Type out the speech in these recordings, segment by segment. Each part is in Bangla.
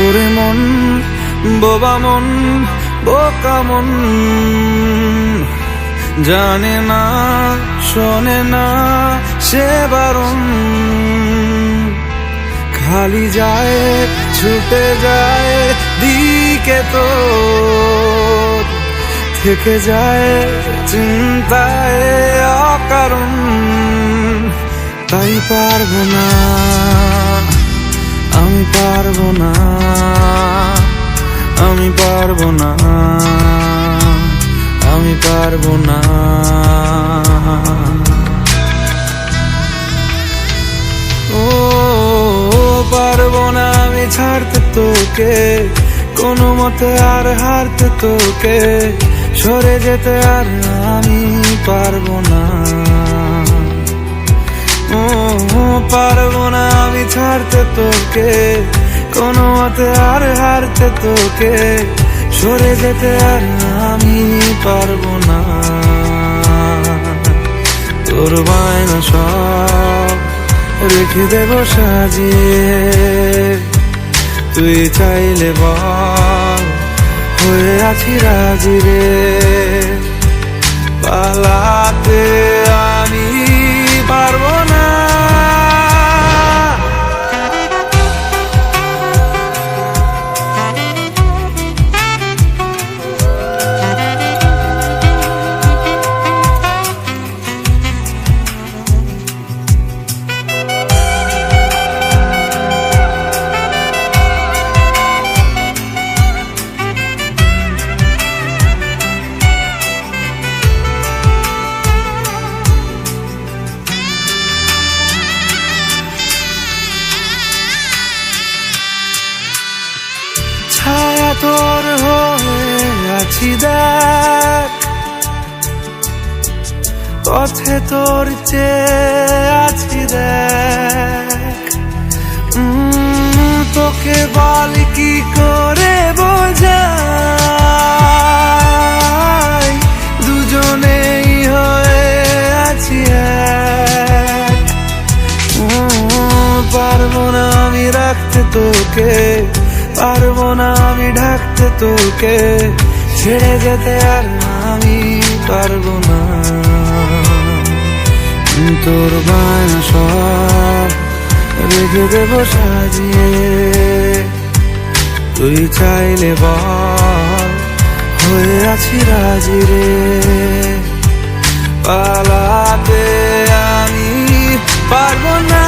ওরে মন বোবা মন বোকা মন, জানে না শোনে না সে বারণ, খালি যায় ছুটে যায় দিকে তো থেকে যায় চিন্তায় অকারণ। তাই পারবো না আমি পারবো না, আমি পারবো না, আমি পারবো না। ও পারবো না আমি ছাড়তে তোকে, কোনো মতে আর হারতে তোকে, সরে যেতে আর আমি পারবো না। ও পারবো না আমি ছাড়তে তোকে, কোনো মতে আর হারতে তোকে, সরে যেতে আর আমি পারবো না। তোর বায়না সব রেখে দেব সাজিয়ে, তুই চাইলে বল হয়ে আছি রাজি রে। পালাতে আমি পারবো না, ছায়া তোর হয়ে আছি দেখ, পথে তোর চেয়ে আছি দেখ। তোকে বল কি করে বোঝাই, দুজনেই হয়ে আছি এক। পারবো না আমি রাখতে তোকে, পারবো না আমি ঢাকতে তোকে, ছেড়ে যেতে আর আমি পারবো না। তোর বায়না সব রেখে দেব সাজিয়ে, তুই চাইলে বল হয়ে আছি রাজি রে। পালাতে আমি পারবো না,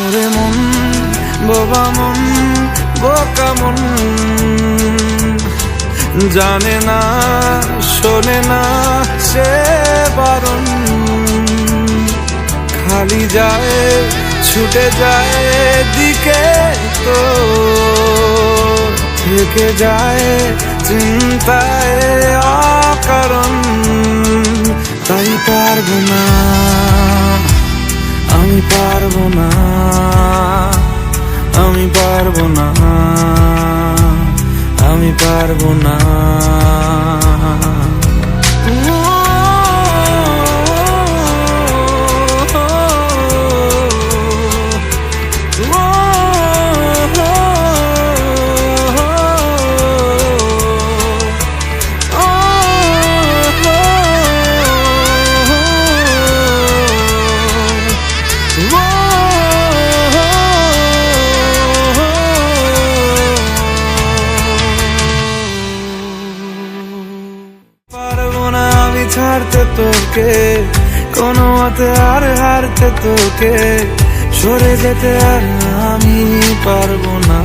ওরে মন বোবা মন বোকা মন, জানে না শোনে না সে বারণ, খালি যায় ছুটে যায় দিকে তো থেকে যায় চিন্তায় অকারণ। তাই পারবো না আমি পারবো না, আমি পারবো না, আমি পারবো না। ছাড়তে তোকে, কোনো মতে আর হারতে তোকে, সরে যেতে আর আমি পারবো না।